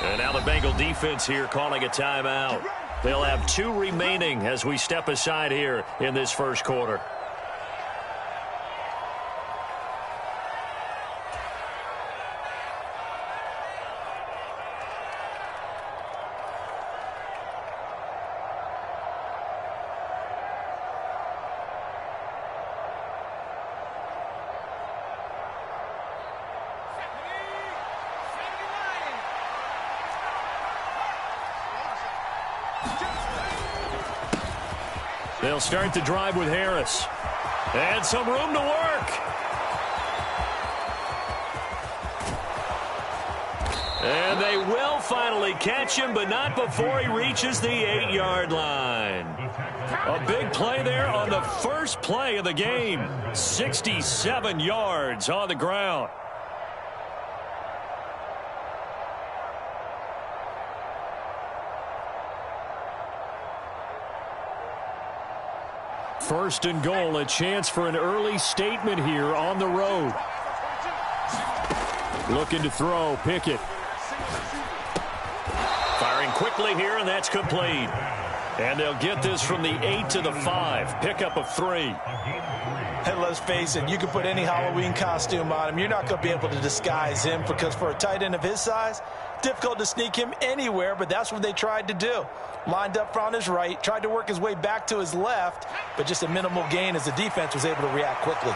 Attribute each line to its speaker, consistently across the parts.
Speaker 1: And now the Bengal defense here calling a timeout. They'll have 2 remaining as we step aside here in this first quarter. They'll start the drive with Harris. And some room to work. And they will finally catch him, but not before he reaches the 8-yard line. A big play there on the first play of the game. 67 yards on the ground. First and goal, a chance for an early statement here on the road. Looking to throw, Pickett. Firing quickly here, and that's complete. And they'll get this from the 8 to the 5. Pickup of 3.
Speaker 2: Hey, let's face it, you can put any Halloween costume on him. You're not going to be able to disguise him because for a tight end of his size, difficult to sneak him anywhere, but that's what they tried to do. Lined up on his right, tried to work his way back to his left, but just a minimal gain as the defense was able to react quickly.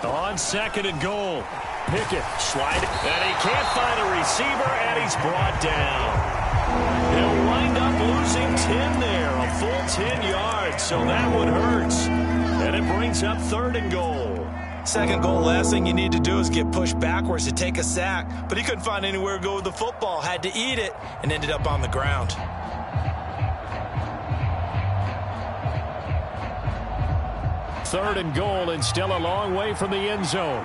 Speaker 1: On second and goal, Pickett sliding, and he can't find a receiver, and he's brought down. He'll wind up losing 10 there, a full 10 yards, so that one hurts. And it brings up third and goal.
Speaker 2: Second goal, last thing you need to do is get pushed backwards to take a sack. But he couldn't find anywhere to go with the football. Had to eat it and ended up on the ground.
Speaker 1: Third and goal and still a long way from the end zone.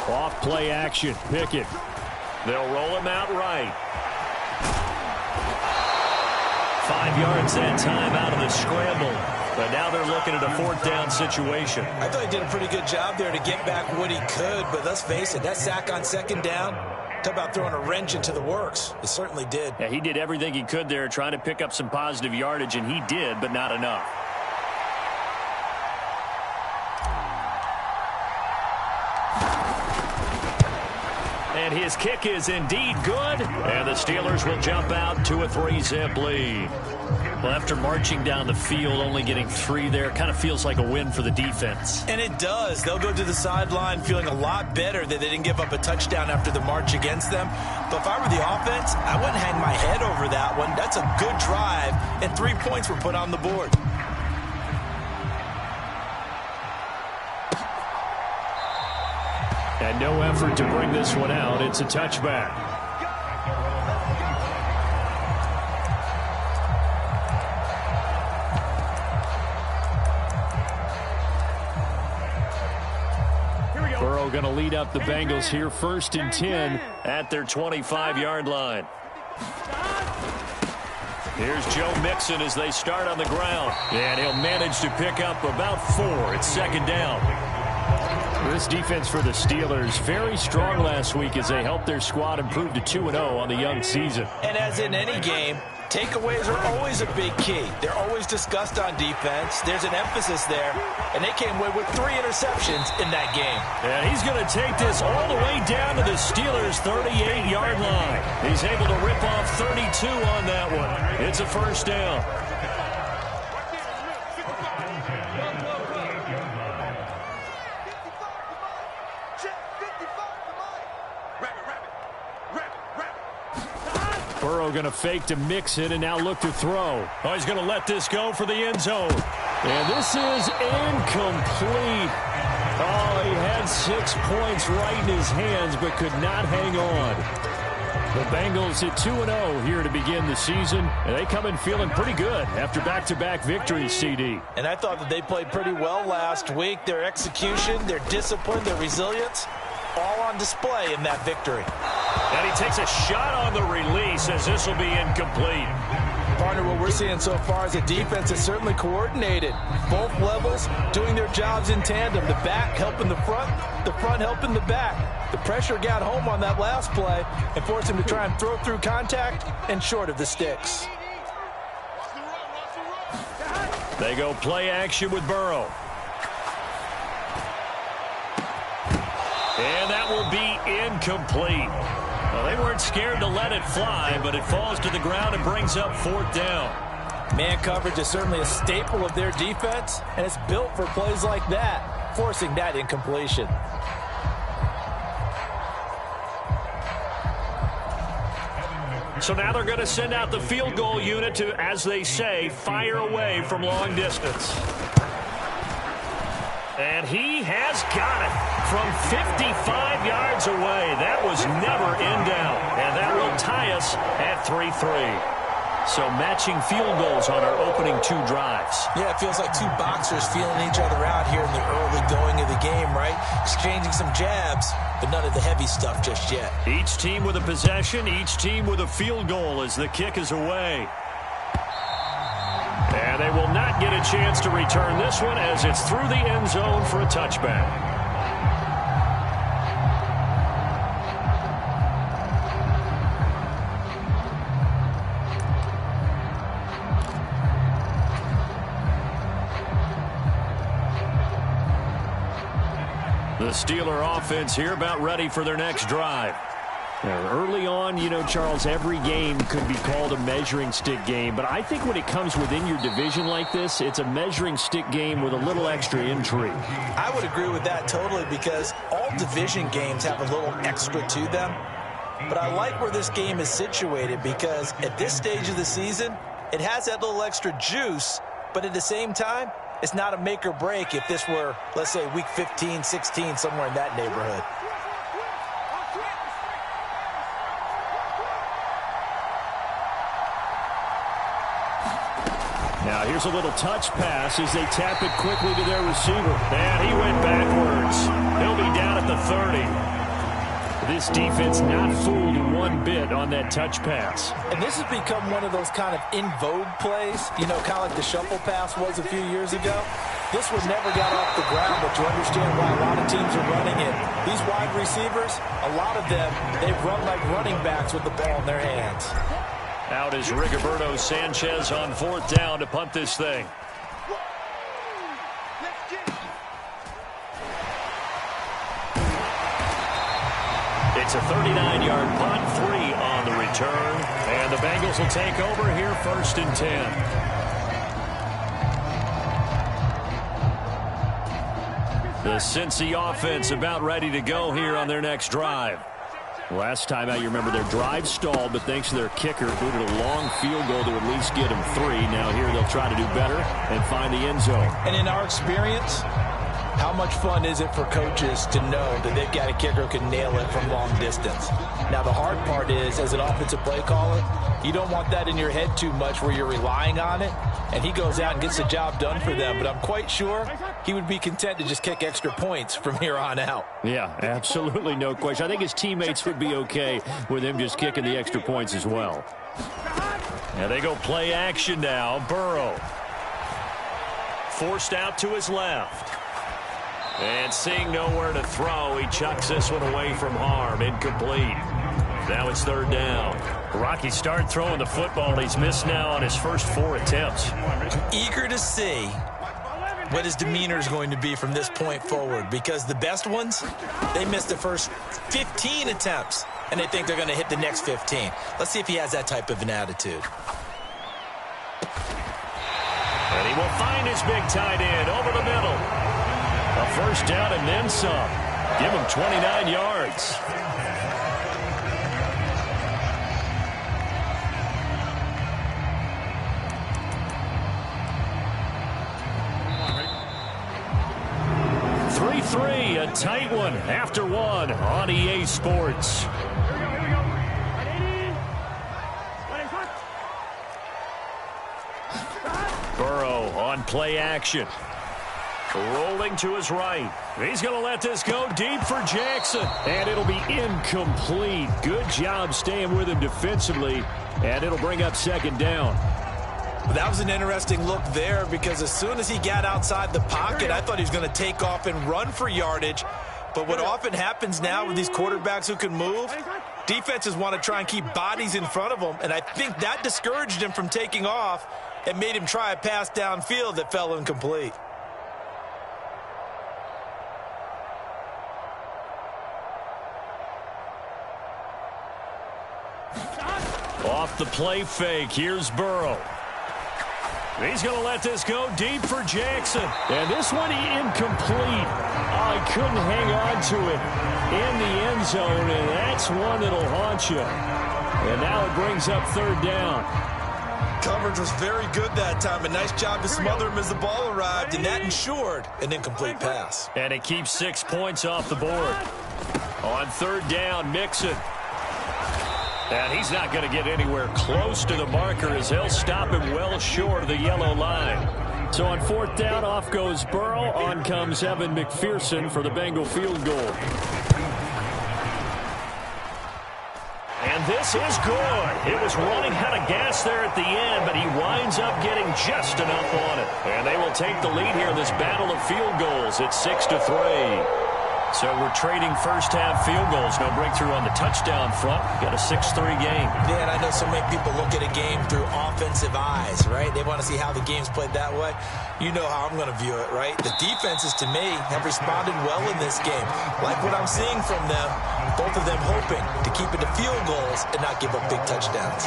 Speaker 1: Off play action, Pickett. They'll roll him out right. 5 yards that time out of the scramble. But now they're looking at a 4th down situation.
Speaker 2: I thought he did a pretty good job there to get back what he could. But let's face it, that sack on second down, talk about throwing a wrench into the works. It certainly did.
Speaker 1: Yeah, he did everything he could there trying to pick up some positive yardage, and he did, but not enough. And his kick is indeed good. And the Steelers will jump out to a 3-zip lead. Well, after marching down the field, only getting 3 there, kind of feels like a win for the defense.
Speaker 2: And it does. They'll go to the sideline feeling a lot better that they didn't give up a touchdown after the march against them. But if I were the offense, I wouldn't hang my head over that one. That's a good drive, and 3 points were put on the board.
Speaker 1: And no effort to bring this one out. It's a touchback. Burrow going to lead up the Bengals here, 1st and 10 at their 25-yard line. Here's Joe Mixon as they start on the ground. And he'll manage to pick up about 4. It's 2nd down. This defense for the Steelers, very strong last week as they helped their squad improve to 2-0 on the young season.
Speaker 2: And as in any game, takeaways are always a big key. They're always discussed on defense. There's an emphasis there, and they came away with 3 interceptions in that game.
Speaker 1: And he's going to take this all the way down to the Steelers' 38-yard line. He's able to rip off 32 on that one. It's a 1st down. Burrow going to fake to Mixon and now look to throw. Oh, he's going to let this go for the end zone. And this is incomplete. Oh, he had 6 points right in his hands but could not hang on. The Bengals at 2-0 here to begin the season, and they come in feeling pretty good after back-to-back victories, CD.
Speaker 2: And I thought that they played pretty well last week. Their execution, their discipline, their resilience, all on display in that victory.
Speaker 1: And he takes a shot on the release as this will be incomplete.
Speaker 2: Partner, what we're seeing so far is a defense that's certainly coordinated. Both levels doing their jobs in tandem. The back helping the front helping the back. The pressure got home on that last play and forced him to try and throw through contact and short of the sticks.
Speaker 1: They go play action with Burrow. And that will be incomplete. Well, they weren't scared to let it fly, but it falls to the ground and brings up 4th down.
Speaker 2: Man coverage is certainly a staple of their defense, and it's built for plays like that, forcing that incompletion.
Speaker 1: So now they're going to send out the field goal unit to, as they say, fire away from long distance. And he has got it from 55 yards away. That was never in doubt. And that will tie us at 3-3. So matching field goals on our opening 2 drives.
Speaker 2: Yeah, it feels like 2 boxers feeling each other out here in the early going of the game, right? Exchanging some jabs, but none of the heavy stuff just yet.
Speaker 1: Each team with a possession, each team with a field goal as the kick is away. And they will not get a chance to return this one as it's through the end zone for a touchback. The Steeler offense here about ready for their next drive. Now, early on, you know, Charles, every game could be called a measuring stick game. But I think when it comes within your division like this, it's a measuring stick game with a little extra intrigue.
Speaker 2: I would agree with that totally because all division games have a little extra to them. But I like where this game is situated because at this stage of the season, it has that little extra juice. But at the same time, it's not a make or break if this were, let's say, week 15, 16, somewhere in that neighborhood.
Speaker 1: Now here's a little touch pass as they tap it quickly to their receiver. And he went backwards. He'll be down at the 30. This defense not fooled one bit on that touch pass.
Speaker 2: And this has become one of those kind of in vogue plays, you know, kind of like the shuffle pass was a few years ago. This one never got off the ground, but you understand why a lot of teams are running it. These wide receivers, a lot of them, they've run like running backs with the ball in their hands.
Speaker 1: Out is Rigoberto Sanchez on 4th down to punt this thing. It's a 39-yard punt, 3 on the return. And the Bengals will take over here 1st and 10. The Cincy offense about ready to go here on their next drive. Last time out, you remember their drive stalled, but thanks to their kicker, booted a long field goal to at least get them 3. Now here they'll try to do better and find the end zone.
Speaker 2: And in our experience, how much fun is it for coaches to know that they've got a kicker who can nail it from long distance? Now, the hard part is, as an offensive play caller, you don't want that in your head too much where you're relying on it, and he goes out and gets the job done for them. But I'm quite sure he would be content to just kick extra points from here on out.
Speaker 1: Yeah, absolutely no question. I think his teammates would be okay with him just kicking the extra points as well. Now they go play action now. Burrow forced out to his left. And seeing nowhere to throw, he chucks this one away from harm. Incomplete. Now it's 3rd down. Rocky started throwing the football, and he's missed now on his first 4 attempts.
Speaker 2: Eager to see what his demeanor is going to be from this point forward, because the best ones, they missed the first 15 attempts, and they think they're going to hit the next 15. Let's see if he has that type of an attitude.
Speaker 1: And he will find his big tight end over the middle. A 1st down and then some. Give him 29 yards. A tight one after 1 on EA Sports. Burrow on play action. Rolling to his right. He's going to let this go deep for Jackson. And it'll be incomplete. Good job staying with him defensively. And it'll bring up 2nd down.
Speaker 2: That was an interesting look there because as soon as he got outside the pocket, I thought he was going to take off and run for yardage. But what often happens now with these quarterbacks who can move, defenses want to try and keep bodies in front of them, and I think that discouraged him from taking off and made him try a pass downfield that fell incomplete.
Speaker 1: Off the play fake, here's Burrow. He's going to let this go deep for Jackson. And this one incomplete. Oh, he couldn't hang on to it in the end zone, and that's one that'll haunt you. And now it brings up third down.
Speaker 2: Coverage was very good that time. A nice job to smother him as the ball arrived, and that ensured an incomplete pass.
Speaker 1: And it keeps 6 points off the board. On third down, Mixon. And he's not going to get anywhere close to the marker as they'll stop him well short of the yellow line. So on fourth down, off goes Burrow. On comes Evan McPherson for the Bengal field goal. And this is good. It was running out of gas there at the end, but he winds up getting just enough on it. And they will take the lead here in this battle of field goals. It's 6-3. So we're trading first-half field goals. No breakthrough on the touchdown front. Got a 6-3 game.
Speaker 2: Yeah, and I know so many people look at a game through offensive eyes, right? They want to see how the game's played that way. You know how I'm going to view it, right? The defenses, to me, have responded well in this game. Like what I'm seeing from them, both of them hoping to keep it to field goals and not give up big touchdowns.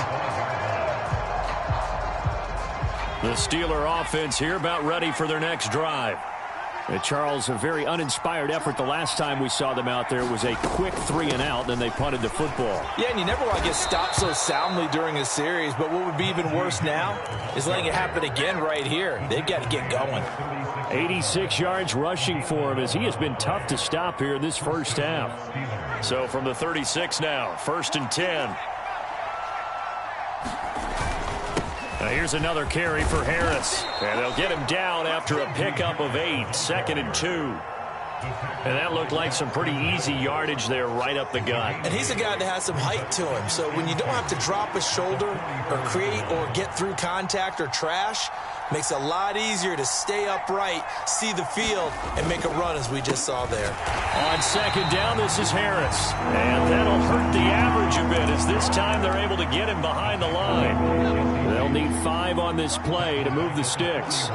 Speaker 1: The Steeler offense here about ready for their next drive. Charles, a very uninspired effort the last time we saw them out there. It was a quick 3-and-out, then they punted the football.
Speaker 2: Yeah, and you never want to get stopped so soundly during a series, but what would be even worse now is letting it happen again right here. They've got to get going.
Speaker 1: 86 yards rushing for him as he has been tough to stop here in this first half. So from the 36 now, 1st and 10. Now here's another carry for Harris. And they'll get him down after a pickup of 8. 2nd and 2. And that looked like some pretty easy yardage there right up the gut.
Speaker 2: And he's a guy that has some height to him. So when you don't have to drop a shoulder or create or get through contact or trash, makes it a lot easier to stay upright, see the field, and make a run as we just saw there.
Speaker 1: On 2nd down, this is Harris. And that'll hurt the average a bit as this time they're able to get him behind the line. They'll need 5 on this play to move the sticks.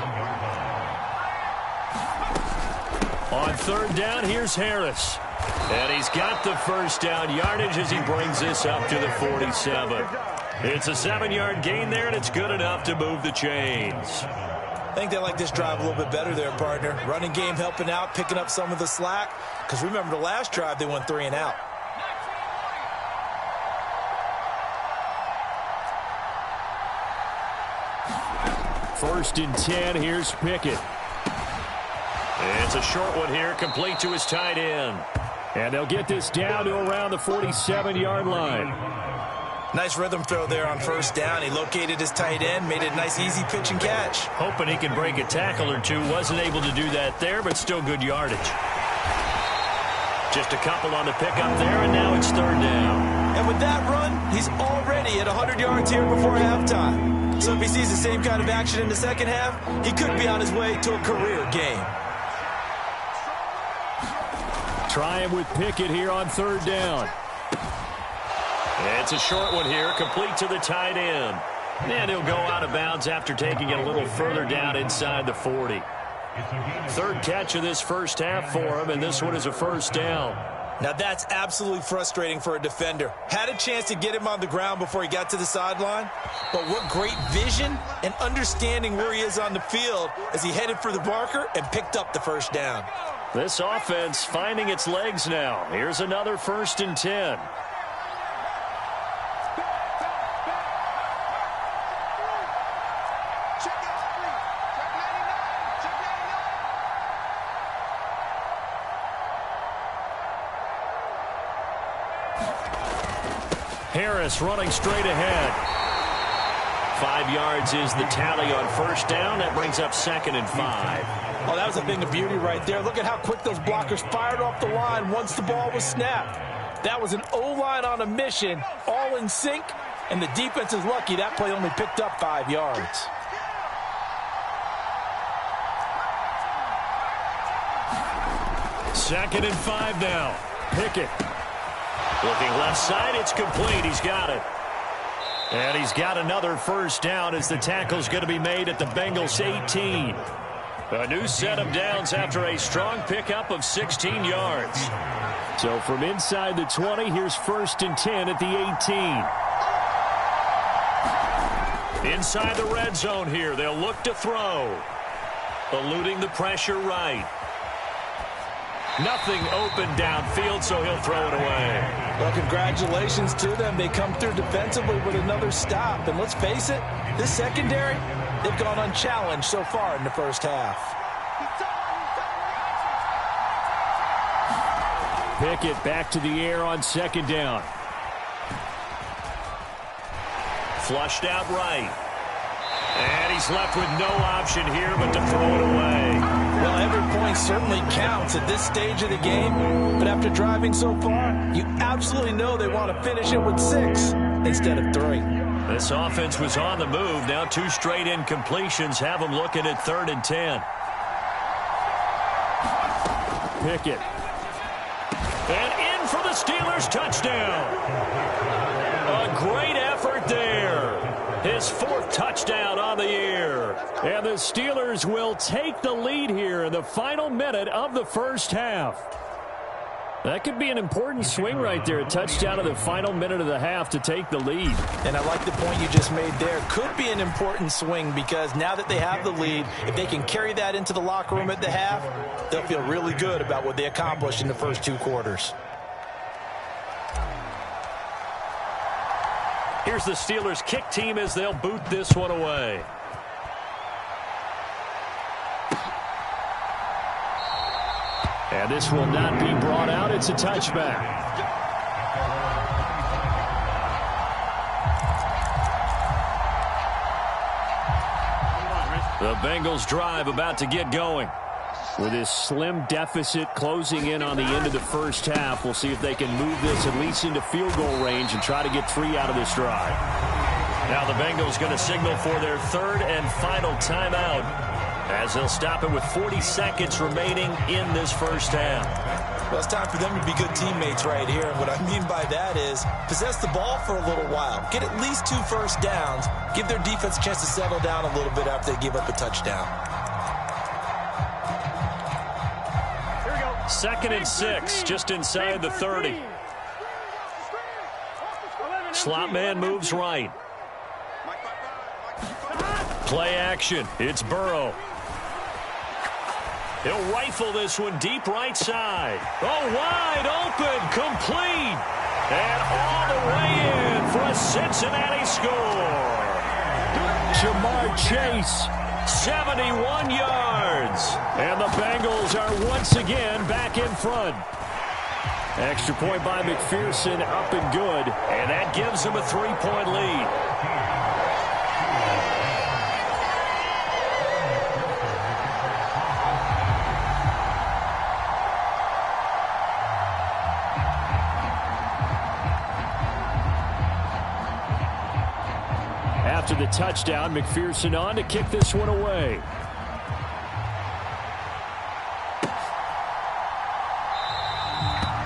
Speaker 1: On 3rd down, here's Harris. And he's got the first down yardage as he brings this up to the 47. It's a 7-yard gain there, and it's good enough to move the chains.
Speaker 2: I think they like this drive a little bit better there, partner. Running game helping out, picking up some of the slack. Because remember, the last drive, they went 3-and-out.
Speaker 1: First and 10, here's Pickett. It's a short one here, complete to his tight end. And they'll get this down to around the 47-yard line.
Speaker 2: Nice rhythm throw there on 1st down. He located his tight end, made it a nice easy pitch and catch.
Speaker 1: Hoping he can break a tackle or two. Wasn't able to do that there, but still good yardage. Just a couple on the pickup there, and now it's 3rd down.
Speaker 2: And with that run, he's already at 100 yards here before halftime. So if he sees the same kind of action in the second half, he could be on his way to a career game.
Speaker 1: Try him with Pickett here on 3rd down. It's a short one here, complete to the tight end. And he'll go out of bounds after taking it a little further down inside the 40. 3rd catch of this first half for him, and this one is a 1st down.
Speaker 2: Now that's absolutely frustrating for a defender. Had a chance to get him on the ground before he got to the sideline, but what great vision and understanding where he is on the field as he headed for the marker and picked up the 1st down.
Speaker 1: This offense finding its legs now. Here's another 1st and 10. Harris running straight ahead. 5 yards is the tally on 1st down. That brings up 2nd and 5.
Speaker 2: Oh, that was a thing of beauty right there. Look at how quick those blockers fired off the line once the ball was snapped. That was an O-line on a mission, all in sync, and the defense is lucky that play only picked up 5 yards.
Speaker 1: 2nd and 5 now. Pickett. Looking left side, it's complete. He's got it. And he's got another first down as the tackle's going to be made at the Bengals 18. A new set of downs after a strong pickup of 16 yards. So from inside the 20, here's 1st and 10 at the 18. Inside the red zone here, they'll look to throw. Eluding the pressure right. Nothing open downfield, so he'll throw it away.
Speaker 2: Well, congratulations to them. They come through defensively with another stop. And let's face it, this secondary, they've gone unchallenged so far in the first half.
Speaker 1: Pickett back to the air on 2nd down. Flushed out right. And he's left with no option here but to throw it away.
Speaker 2: Well, every point certainly counts at this stage of the game. But after driving so far, you absolutely know they want to finish it with 6 instead of 3.
Speaker 1: This offense was on the move. Now 2 straight incompletions have them looking at 3rd and 10. Pickett. And in for the Steelers touchdown. A great effort there. His 4th touchdown on the year. And the Steelers will take the lead here in the final minute of the first half. That could be an important swing right there. A touchdown in the final minute of the half to take the lead.
Speaker 2: And I like the point you just made there. Could be an important swing because now that they have the lead, if they can carry that into the locker room at the half, they'll feel really good about what they accomplished in the first 2 quarters.
Speaker 1: Here's the Steelers kick team as they'll boot this one away. And this will not be brought out. It's a touchback. The Bengals drive about to get going. With this slim deficit closing in on the end of the first half, we'll see if they can move this at least into field goal range and try to get 3 out of this drive. Now the Bengals going to signal for their 3rd and final timeout as they'll stop it with 40 seconds remaining in this first half.
Speaker 2: Well, it's time for them to be good teammates right here. And what I mean by that is possess the ball for a little while. Get at least 2 first downs. Give their defense a chance to settle down a little bit after they give up a touchdown.
Speaker 1: 2nd and 6, just inside the 30. Slot man moves right. Play action. It's Burrow. He'll rifle this one deep right side. Oh, wide open, complete. And all the way in for a Cincinnati score. Jamar Chase. 71 yards. And the Bengals are once again back in front. Extra point by McPherson, up and good. And that gives them a 3-point lead. After the touchdown, McPherson on to kick this one away.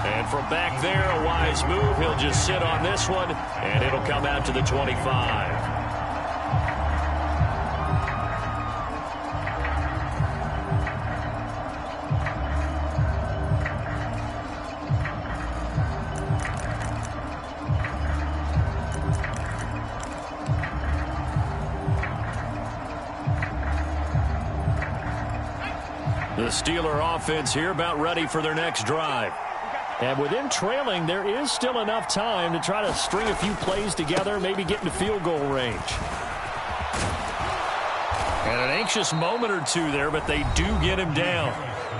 Speaker 1: And from back there, a wise move. He'll just sit on this one, and it'll come out to the 25. The Steeler offense here about ready for their next drive. And with them trailing, there is still enough time to try to string a few plays together, maybe get into field goal range. And an anxious moment or two there, but they do get him down.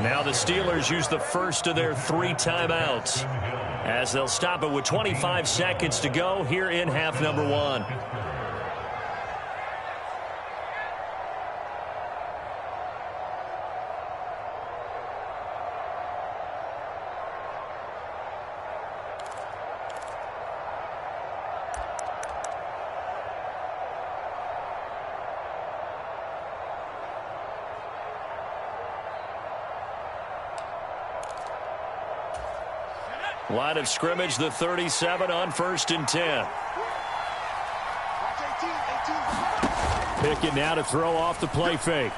Speaker 1: Now the Steelers use the first of their 3 timeouts as they'll stop it with 25 seconds to go here in half number 1. Line of scrimmage, the 37 on 1st and 10. Pickett now to throw off the play fake.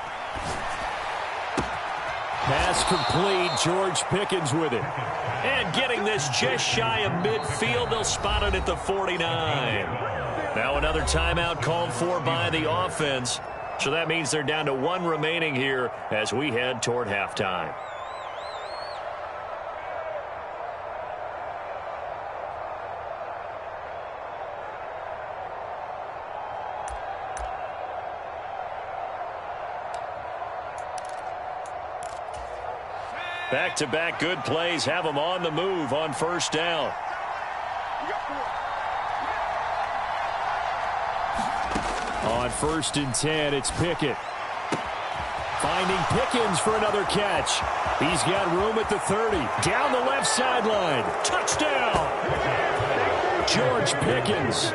Speaker 1: Pass complete. George Pickens with it. And getting this just shy of midfield. They'll spot it at the 49. Now another timeout called for by the offense. So that means they're down to 1 remaining here as we head toward halftime. Back-to-back good plays have them on the move on 1st down. On 1st and 10, it's Pickett. Finding Pickens for another catch. He's got room at the 30. Down the left sideline. Touchdown! George Pickens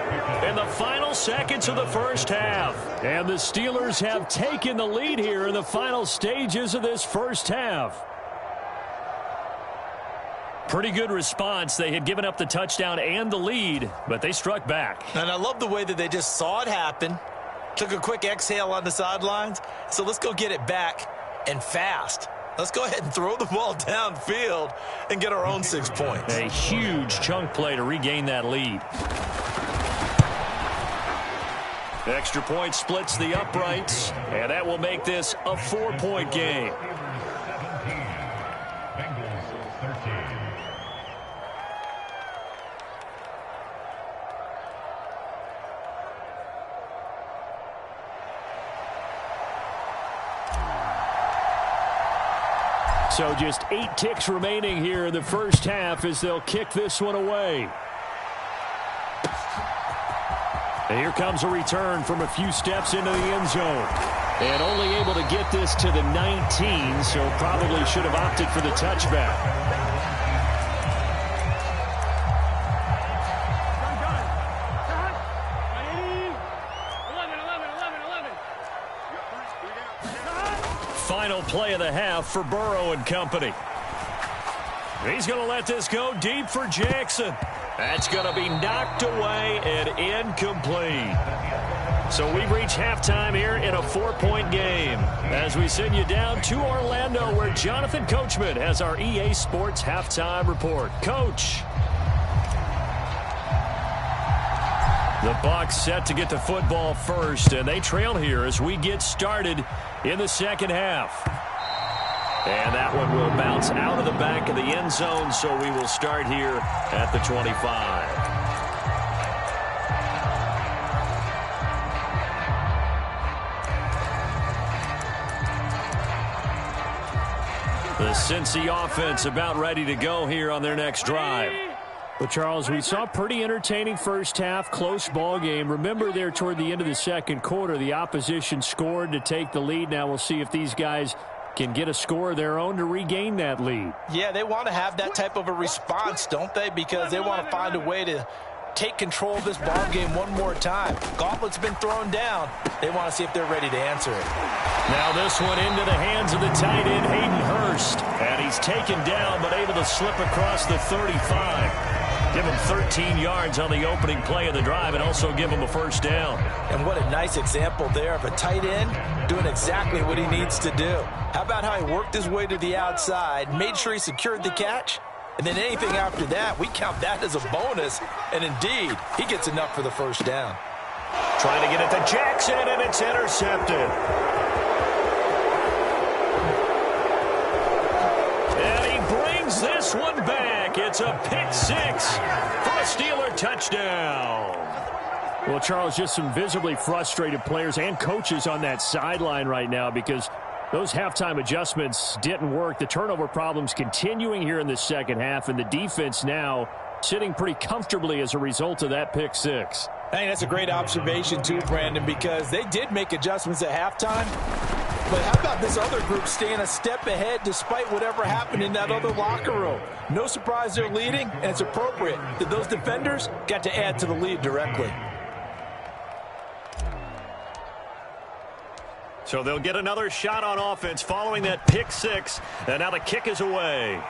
Speaker 1: in the final seconds of the first half. And the Steelers have taken the lead here in the final stages of this first half. Pretty good response. They had given up the touchdown and the lead, but they struck back.
Speaker 2: And I love the way that they just saw it happen, took a quick exhale on the sidelines. So let's go get it back and fast. Let's go ahead and throw the ball downfield and get our own 6 points.
Speaker 1: A huge chunk play to regain that lead. Extra point splits the uprights, and that will make this a 4-point game. So just 8 ticks remaining here in the first half as they'll kick this one away. And here comes a return from a few steps into the end zone. And only able to get this to the 19, so probably should have opted for the touchback. Final play of the half for Burrow and company. He's going to let this go deep for Jackson. That's going to be knocked away and incomplete. So we've reached halftime here in a 4-point game as we send you down to Orlando where Jonathan Coachman has our EA Sports halftime report. Coach. The Bucs set to get the football first, and they trail here as we get started in the second half. And that one will bounce out of the back of the end zone, so we will start here at the 25. The Cincy offense about ready to go here on their next drive. Well, Charles, we saw a pretty entertaining first half, close ball game. Remember there toward the end of the second quarter, the opposition scored to take the lead. Now we'll see if these guys can get a score of their own to regain that lead.
Speaker 2: Yeah, they want to have that type of a response, don't they? Because they want to find a way to take control of this ball game one more time. Gauntlet's been thrown down. They want to see if they're ready to answer it.
Speaker 1: Now this one into the hands of the tight end, Hayden Hurst. And he's taken down but able to slip across the 35. Give him 13 yards on the opening play of the drive and also give him a first down.
Speaker 2: And what a nice example there of a tight end doing exactly what he needs to do. How about how he worked his way to the outside, made sure he secured the catch, and then anything after that, we count that as a bonus. And indeed, he gets enough for the first down.
Speaker 1: Trying to get it to Jackson, and it's intercepted. And he brings this one back. It's a pick six for a Steeler touchdown. Well, Charles, just some visibly frustrated players and coaches on that sideline right now because those halftime adjustments didn't work. The turnover problems continuing here in the second half, and the defense now sitting pretty comfortably as a result of that pick six.
Speaker 2: I think that's a great observation too, Brandon, because they did make adjustments at halftime. But how about this other group staying a step ahead despite whatever happened in that other locker room? No surprise they're leading, and it's appropriate that those defenders got to add to the lead directly.
Speaker 1: So they'll get another shot on offense following that pick six, and now the kick is away.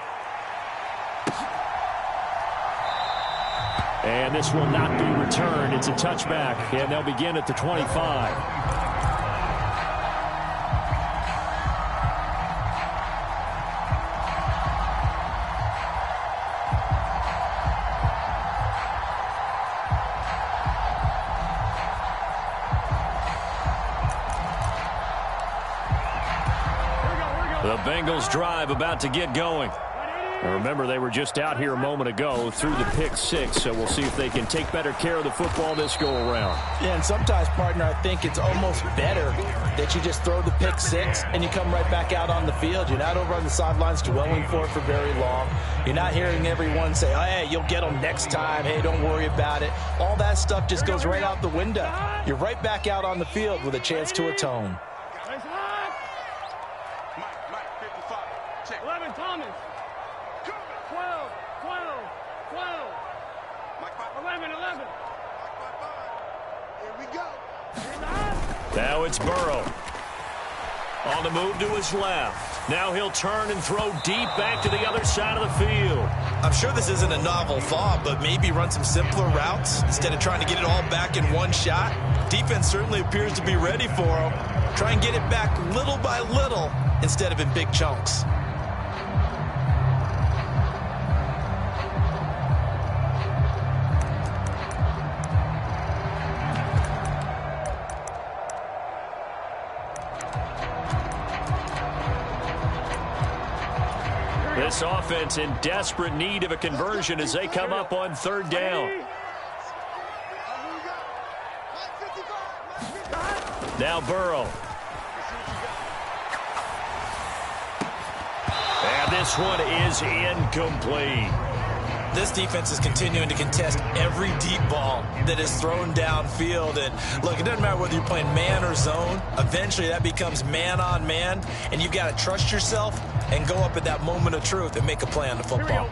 Speaker 1: And this will not be returned. It's a touchback, and they'll begin at the 25. The Bengals drive about to get going. And remember, they were just out here a moment ago through the pick six, so we'll see if they can take better care of the football this go-around.
Speaker 2: Yeah, and sometimes, partner, I think it's almost better that you just throw the pick six and you come right back out on the field. You're not over on the sidelines dwelling for it for very long. You're not hearing everyone say, oh, hey, you'll get them next time. Hey, don't worry about it. All that stuff just goes right out the window. You're right back out on the field with a chance to atone.
Speaker 3: 11, Thomas. 12, 11. Here we go.
Speaker 1: Now it's Burrow. On the move to his left. Now he'll turn and throw deep back to the other side of the field.
Speaker 2: I'm sure this isn't a novel thought, but maybe run some simpler routes instead of trying to get it all back in one shot. Defense certainly appears to be ready for him. Try and get it back little by little instead of in big chunks.
Speaker 1: This offense in desperate need of a conversion as they come up on third down. Now Burrow. And this one is incomplete.
Speaker 2: This defense is continuing to contest every deep ball that is thrown downfield. And look, it doesn't matter whether you're playing man or zone. Eventually that becomes man on man, and you've got to trust yourself and go up at that moment of truth and make a play on the football.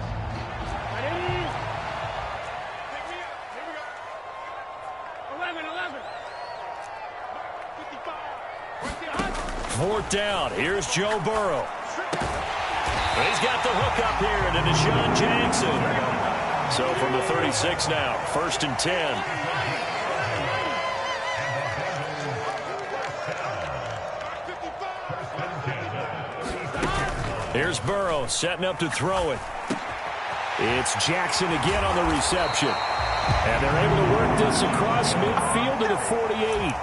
Speaker 1: Fourth down. Here's Joe Burrow. He's got the hook up here to Deshaun Jackson. So from the 36 now, 1st and 10. Here's Burrow setting up to throw it. It's Jackson again on the reception. And they're able to work this across midfield to the 48.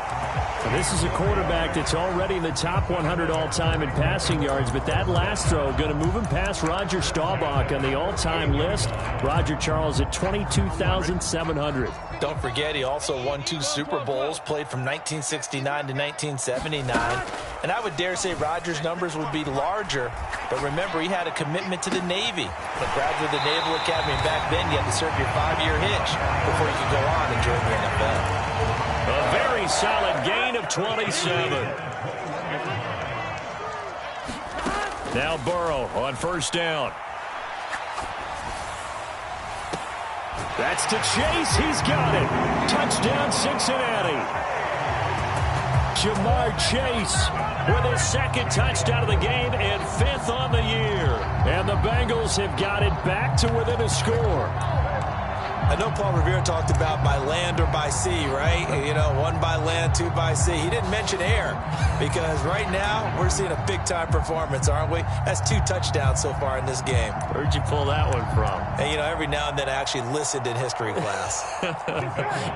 Speaker 1: And this is a quarterback that's already in the top 100 all-time in passing yards, but that last throw going to move him past Roger Staubach on the all-time list. Roger Charles at 22,700.
Speaker 2: Don't forget, he also won 2 Super Bowls, played from 1969 to 1979. And I would dare say Roger's numbers would be larger, but remember, he had a commitment to the Navy. A graduate of the Naval Academy, and back then you had to serve your 5-year hitch before you could go on and join the NFL.
Speaker 1: A very solid gain of 27. Now Burrow on first down. That's to Chase. He's got it. Touchdown, Cincinnati. Jamar Chase with his 2nd touchdown of the game and 5th on the year. And the Bengals have got it back to within a score.
Speaker 2: I know Paul Revere talked about by land or by sea, right? You know, 1 by land, 2 by sea. He didn't mention air because right now we're seeing a big-time performance, aren't we? That's 2 touchdowns so far in this game.
Speaker 1: Where'd you pull that one from?
Speaker 2: And, you know, every now and then I actually listened in history class.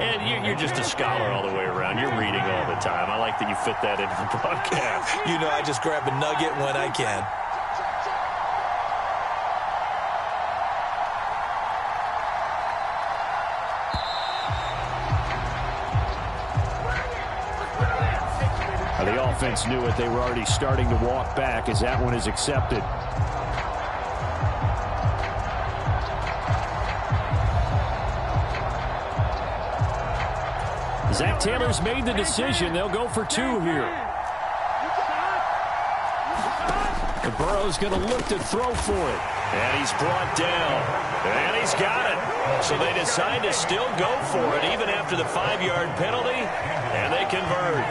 Speaker 1: And you're just a scholar all the way around. You're reading all the time. I like that you fit that into the broadcast.
Speaker 2: You know, I just grab a nugget when I can.
Speaker 1: The offense knew it. They were already starting to walk back as that one is accepted. Zach Taylor's made the decision. They'll go for 2 here. And Burrow's going to look to throw for it. And he's brought down. And he's got it. So they decide to still go for it even after the 5-yard penalty. And they convert.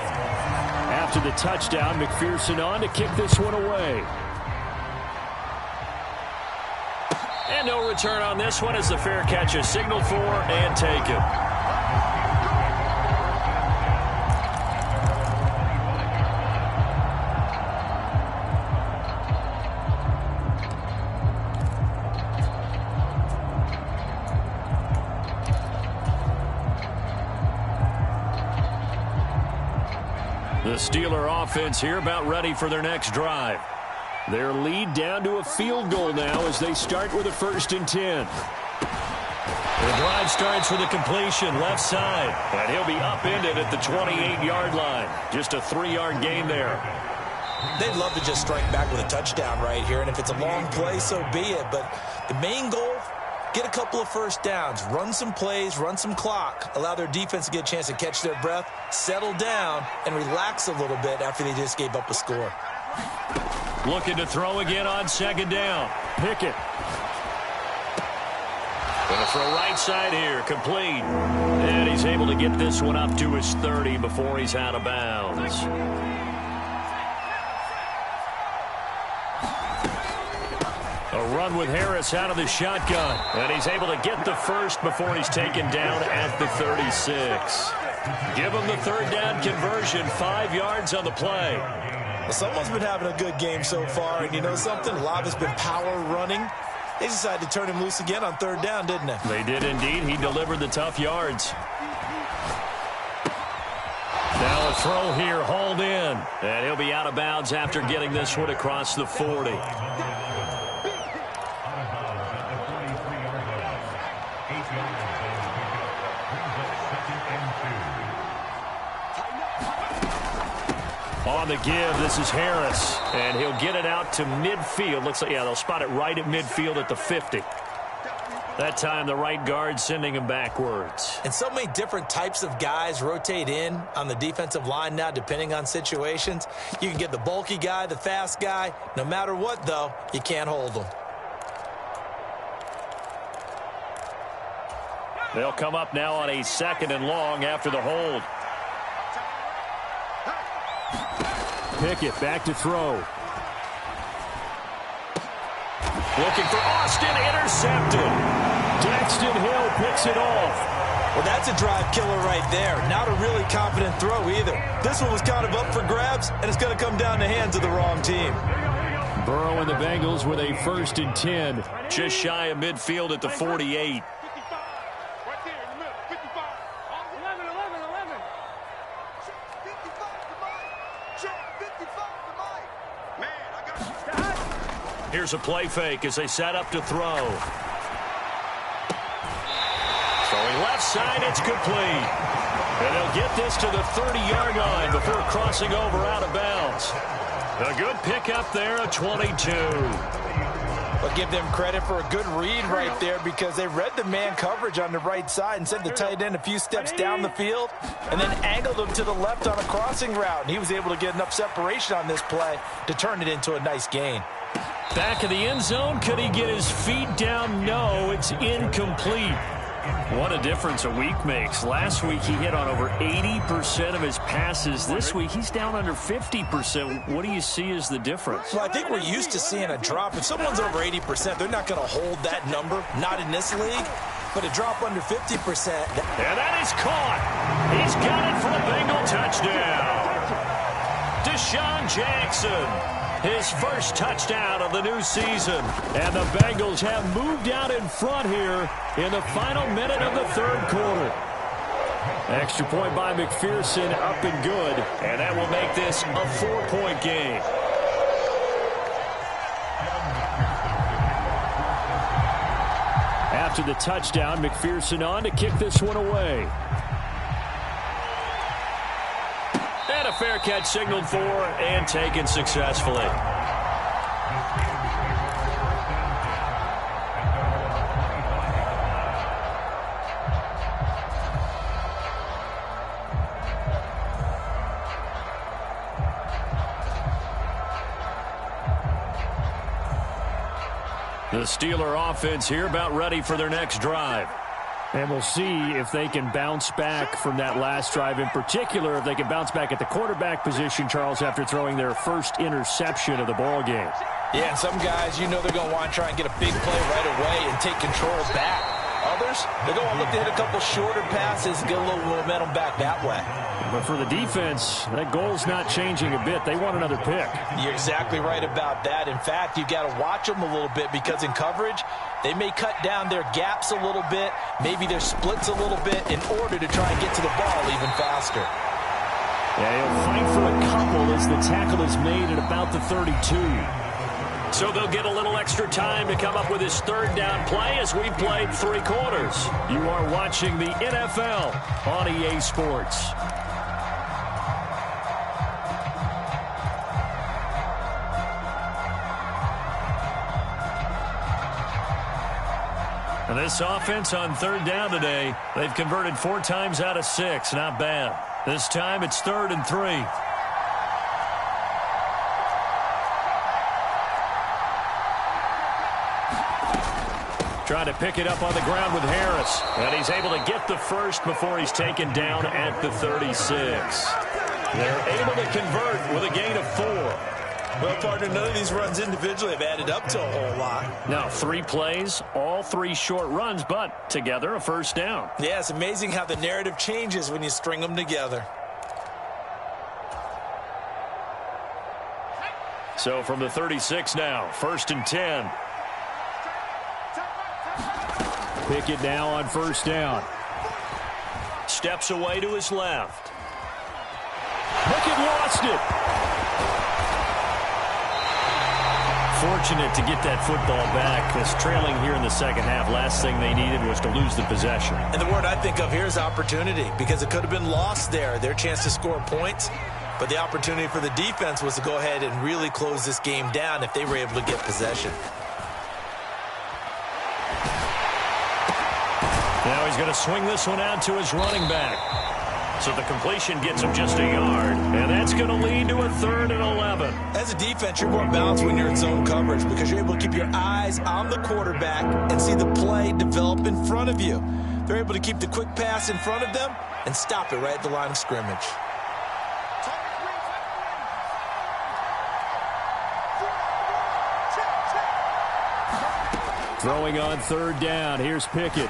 Speaker 1: After the touchdown, McPherson on to kick this one away. And no return on this one as the fair catch is signaled for and taken. The Steeler offense here about ready for their next drive. Their lead down to a field goal now as they start with a 1st and 10. The drive starts with a completion left side, and he'll be upended at the 28-yard line. Just a 3-yard gain there.
Speaker 2: They'd love to just strike back with a touchdown right here, and if it's a long play, so be it. But the main goal, get a couple of first downs, run some plays, run some clock, allow their defense to get a chance to catch their breath, settle down, and relax a little bit after they just gave up a score.
Speaker 1: Looking to throw again on 2nd down. Pickett. Going to throw right side here, complete. And he's able to get this one up to his 30 before he's out of bounds. A run with Harris out of the shotgun. And he's able to get the first before he's taken down at the 36. Give him the 3rd down conversion, 5 yards on the play.
Speaker 2: Well, someone's been having a good game so far, and you know something? A lot has been power running. They decided to turn him loose again on 3rd down, didn't they?
Speaker 1: They did indeed. He delivered the tough yards. Now a throw here, hauled in. And he'll be out of bounds after getting this one across the 40. On the give, this is Harris, and he'll get it out to midfield. Looks like, yeah, they'll spot it right at midfield at the 50. That time, the right guard sending him backwards.
Speaker 2: And so many different types of guys rotate in on the defensive line now, depending on situations. You can get the bulky guy, the fast guy. No matter what, though, you can't hold them.
Speaker 1: They'll come up now on a 2nd and long after the hold. Pickett back to throw. Looking for Austin, intercepted. Daxton Hill picks it off.
Speaker 2: Well, that's a drive killer right there. Not a really confident throw either. This one was kind of up for grabs, and it's going to come down the hands of the wrong team.
Speaker 1: Burrow and the Bengals with a 1st and 10. Just shy of midfield at the 48. Here's a play fake as they set up to throw. Throwing left side, it's complete. And they'll get this to the 30-yard line before crossing over out of bounds. A good pickup there, a 22.
Speaker 2: But give them credit for a good read right there because they read the man coverage on the right side and sent the tight end a few steps down the field and then angled him to the left on a crossing route. And he was able to get enough separation on this play to turn it into a nice gain.
Speaker 1: Back of the end zone, could he get his feet down? No, it's incomplete. What a difference a week makes. Last week he hit on over 80% of his passes. This week he's down under 50%. What do you see as the difference?
Speaker 2: Well, I think we're used to seeing a drop. If someone's over 80%, they're not going to hold that number, not in this league. But a drop under 50%.
Speaker 1: And that is caught. He's got it for a Bengal touchdown. Deshaun Jackson. His first touchdown of the new season. And the Bengals have moved out in front here in the final minute of the 3rd quarter. Extra point by McPherson, up and good. And that will make this a 4-point game. After the touchdown, McPherson on to kick this one away. And a fair catch signaled for and taken successfully. The Steeler offense here about ready for their next drive. And we'll see if they can bounce back from that last drive. In particular, if they can bounce back at the quarterback position, Charles, after throwing their first interception of the ball game.
Speaker 2: Yeah, and some guys, you know they're going to want to try and get a big play right away and take control back. Others, they're going to look to hit a couple shorter passes and get a little momentum back that way.
Speaker 1: But for the defense, that goal's not changing a bit. They want another pick.
Speaker 2: You're exactly right about that. In fact, you've got to watch them a little bit because in coverage, they may cut down their gaps a little bit, maybe their splits a little bit in order to try and get to the ball even faster.
Speaker 1: Yeah, he'll fight for a couple as the tackle is made at about the 32. So they'll get a little extra time to come up with his third down play as we've played 3 quarters. You are watching the NFL on EA Sports. And this offense on third down today, they've converted 4 times out of 6. Not bad. This time it's 3rd and 3. Trying to pick it up on the ground with Harris. And he's able to get the first before he's taken down at the 36. They're able to convert with a gain of 4.
Speaker 2: Well, partner, none of these runs individually have added up to a whole lot.
Speaker 1: Now, 3 plays, all 3 short runs, but together a first down.
Speaker 2: Yeah, it's amazing how the narrative changes when you string them together.
Speaker 1: So from the 36 now, 1st and 10. Pickett now on first down. Steps away to his left. Pickett lost it. Fortunate to get that football back, because trailing here in the second half, last thing they needed was to lose the possession.
Speaker 2: And the word I think of here is opportunity, because it could have been lost there, their chance to score points. But the opportunity for the defense was to go ahead and really close this game down if they were able to get possession.
Speaker 1: Now he's going to swing this one out to his running back. So the completion gets him just a yard. And that's going to lead to a 3rd and 11.
Speaker 2: As a defense, you're more balanced when you're in zone coverage because you're able to keep your eyes on the quarterback and see the play develop in front of you. They're able to keep the quick pass in front of them and stop it right at the line of scrimmage.
Speaker 1: Throwing on 3rd down. Here's Pickett.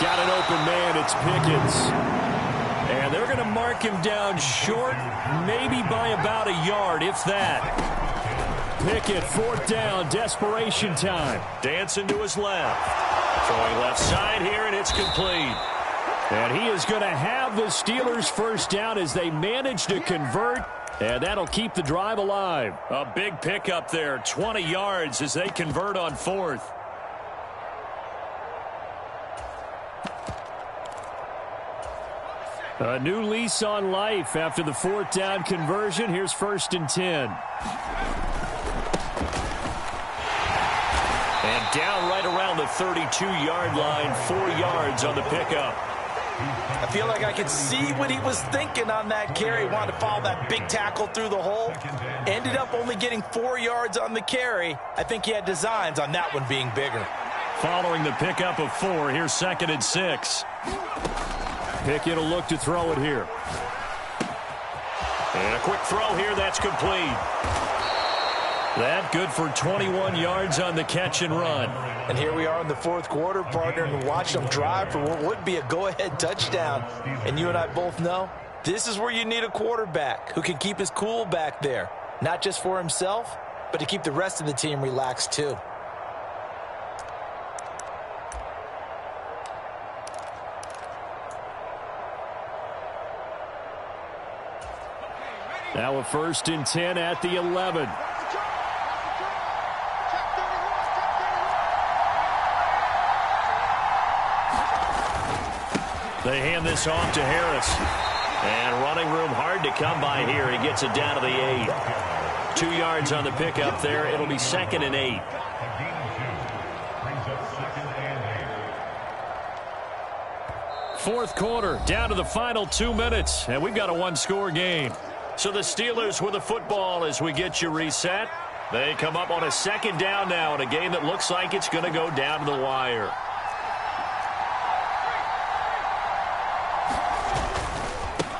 Speaker 1: Got an open man. It's Pickens. And they're going to mark him down short, maybe by about a yard, if that. Pickett, 4th down, desperation time. Dancing to his left. Throwing left side here, and it's complete. And he is going to have the Steelers' first down as they manage to convert. And that'll keep the drive alive. A big pickup there, 20 yards as they convert on 4th. A new lease on life after the 4th down conversion. Here's 1st and 10. And down right around the 32-yard line, 4 yards on the pickup.
Speaker 2: I feel like I could see what he was thinking on that carry. Wanted to follow that big tackle through the hole. Ended up only getting 4 yards on the carry. I think he had designs on that one being bigger.
Speaker 1: Following the pickup of 4, here's 2nd and 6. Pickett will look to throw it here. And a quick throw here, that's complete. That good for 21 yards on the catch and run.
Speaker 2: And here we are in the 4th quarter, partner, and watch them drive for what would be a go-ahead touchdown. And you and I both know this is where you need a quarterback who can keep his cool back there. Not just for himself, but to keep the rest of the team relaxed too.
Speaker 1: Now a 1st and 10 at the 11. They hand this off to Harris. And running room hard to come by here. He gets it down to the 8. 2 yards on the pickup there. It'll be 2nd and 8. Fourth quarter, down to the final 2 minutes. And we've got a 1-score game. So the Steelers with the football as we get you reset. They come up on a 2nd down now in a game that looks like it's going to go down to the wire.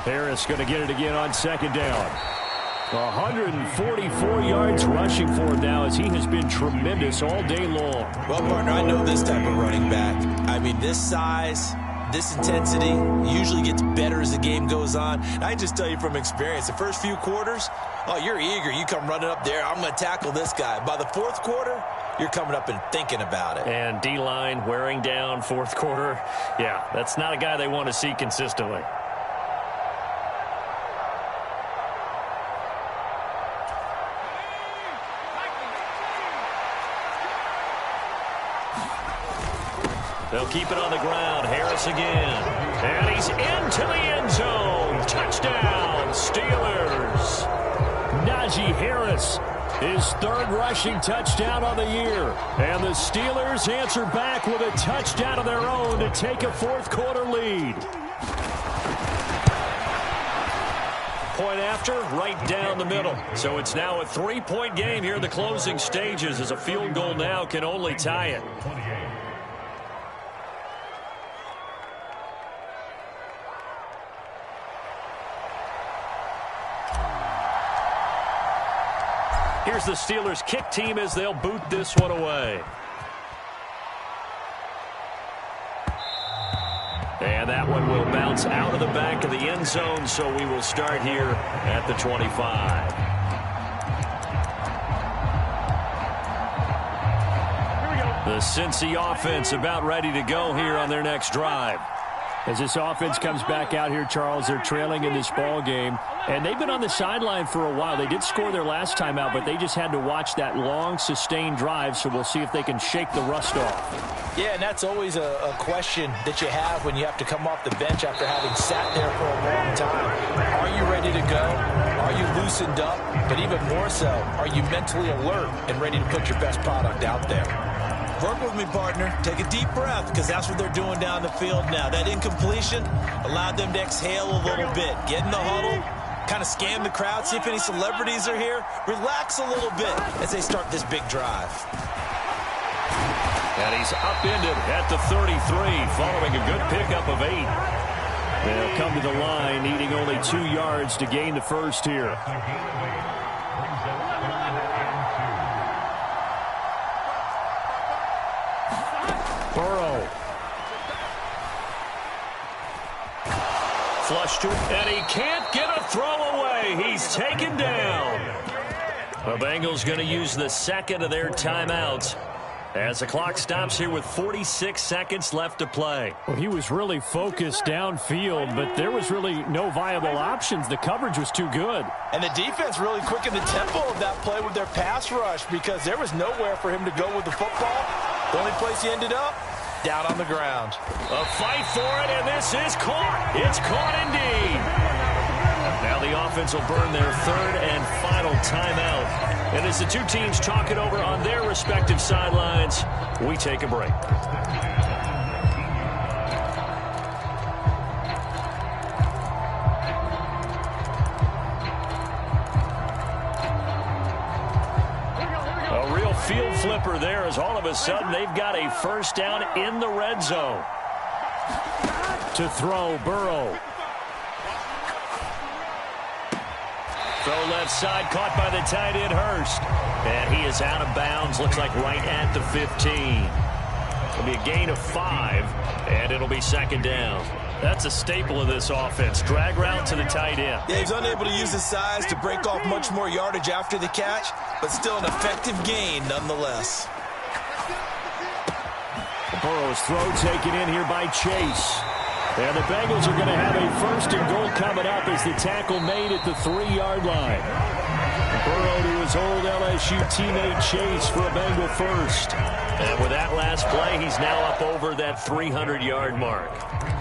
Speaker 1: Harris going to get it again on 2nd down. 144 yards rushing for him now, as he has been tremendous all day long.
Speaker 2: Well, partner, I know this type of running back. I mean, this size, this intensity usually gets better as the game goes on. And I just tell you from experience, the first few quarters, oh, you're eager. You come running up there, I'm going to tackle this guy. By the fourth quarter, you're coming up and thinking about it.
Speaker 1: And D-line wearing down fourth quarter. Yeah, that's not a guy they want to see consistently. They'll keep it on the ground. Harris again. And he's into the end zone. Touchdown, Steelers. Najee Harris, his third rushing touchdown on the year. And the Steelers answer back with a touchdown of their own to take a fourth quarter lead. Point after, right down the middle. So it's now a 3-point game here in the closing stages, as a field goal now can only tie it. Here's the Steelers kick team as they'll boot this one away. And that one will bounce out of the back of the end zone, so we will start here at the 25. The Cincy offense about ready to go here on their next drive. As this offense comes back out here, Charles, they're trailing in this ball game, and they've been on the sideline for a while. They did score their last time out, but they just had to watch that long, sustained drive, so we'll see if they can shake the rust off.
Speaker 2: Yeah, and that's always a question that you have when you have to come off the bench after having sat there for a long time. Are you ready to go? Are you loosened up? But even more so, are you mentally alert and ready to put your best product out there? Work with me, partner. Take a deep breath, because that's what they're doing down the field now. That incompletion allowed them to exhale a little bit. Get in the huddle, kind of scan the crowd, see if any celebrities are here. Relax a little bit as they start this big drive.
Speaker 1: And he's upended at the 33, following a good pickup of 8. They'll come to the line, needing only 2 yards to gain the first here. Burrow. Flushed to it, and he can't get a throw away. He's taken down. The Bengals going to use the second of their timeouts as the clock stops here with 46 seconds left to play. Well, he was really focused downfield, but there was really no viable options. The coverage was too good.
Speaker 2: And the defense really quickened the tempo of that play with their pass rush, because there was nowhere for him to go with the football. The only place he ended up, down on the ground.
Speaker 1: A fight for it, and this is caught. It's caught indeed. Now the offense will burn their third and final timeout. And as the two teams talk it over on their respective sidelines, we take a break. Field flipper there, as all of a sudden they've got a first down in the red zone. To throw, Burrow. Throw left side, caught by the tight end, Hurst. And he is out of bounds, looks like right at the 15. It'll be a gain of 5, and it'll be second down. That's a staple of this offense. Drag route to the tight end.
Speaker 2: Yeah, he's unable to use his size to break off much more yardage after the catch, but still an effective gain nonetheless.
Speaker 1: Burrow's throw taken in here by Chase. And the Bengals are going to have a first and goal coming up as the tackle made at the 3-yard line. Burrow to his old LSU teammate Chase for a Bengal first. And with that last play, he's now up over that 300-yard mark.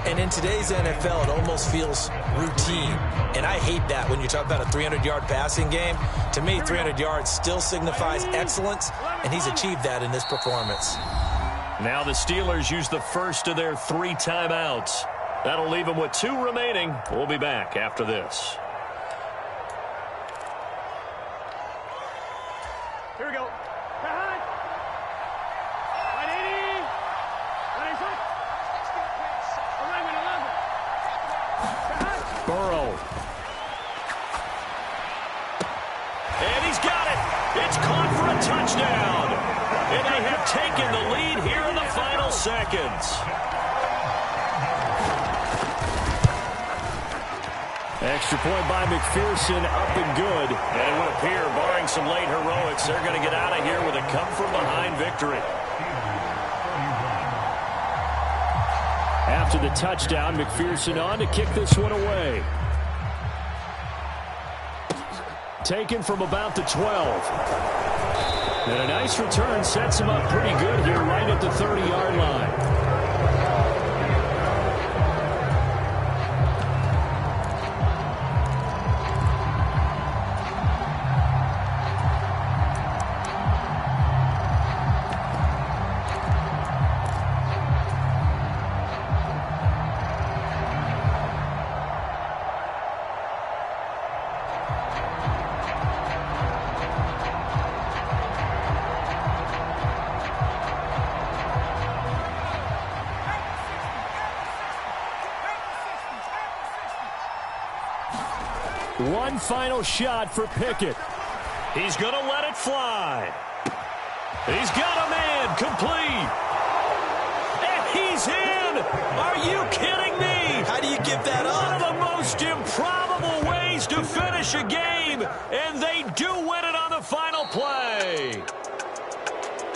Speaker 2: And in today's NFL, it almost feels routine. And I hate that when you talk about a 300-yard passing game. To me, 300 yards still signifies excellence, and he's achieved that in this performance.
Speaker 1: Now the Steelers use the first of their 3 timeouts. That'll leave them with 2 remaining. We'll be back after this.
Speaker 3: Here we go.
Speaker 1: Burrow. taken the lead here in the final seconds. Extra point by McPherson, up and good. And it would appear, barring some late heroics, they're going to get out of here with a come-from-behind victory. After the touchdown, McPherson on to kick this one away. Taken from about the 12. And a nice return sets him up pretty good here right at the 30-yard line. One final shot for Pickett. He's going to let it fly. He's got a man complete. And he's in. Are you kidding me?
Speaker 2: How do you give that up?
Speaker 1: One of the most improbable ways to finish a game, and they do win it on the final play.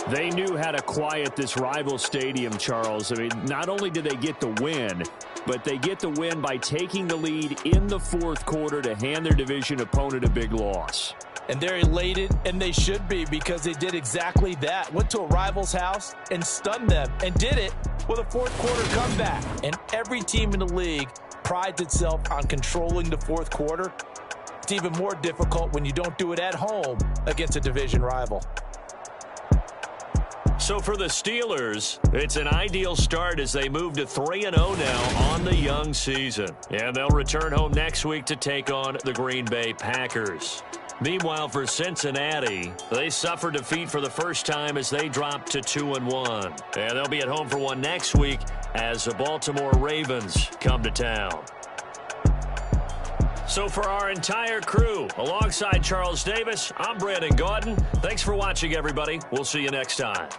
Speaker 1: They knew how to quiet this rival stadium, Charles. I mean, not only did they get the win, but they get the win by taking the lead in the fourth quarter to hand their division opponent a big loss.
Speaker 2: And they're elated, and they should be, because they did exactly that. Went to a rival's house and stunned them, and did it with a fourth quarter comeback. And every team in the league prides itself on controlling the fourth quarter. It's even more difficult when you don't do it at home against a division rival.
Speaker 1: So for the Steelers, it's an ideal start as they move to 3-0 now on the young season. And they'll return home next week to take on the Green Bay Packers. Meanwhile, for Cincinnati, they suffered defeat for the first time as they dropped to 2-1. And they'll be at home for one next week as the Baltimore Ravens come to town. So for our entire crew, alongside Charles Davis, I'm Brandon Gaudin. Thanks for watching, everybody. We'll see you next time.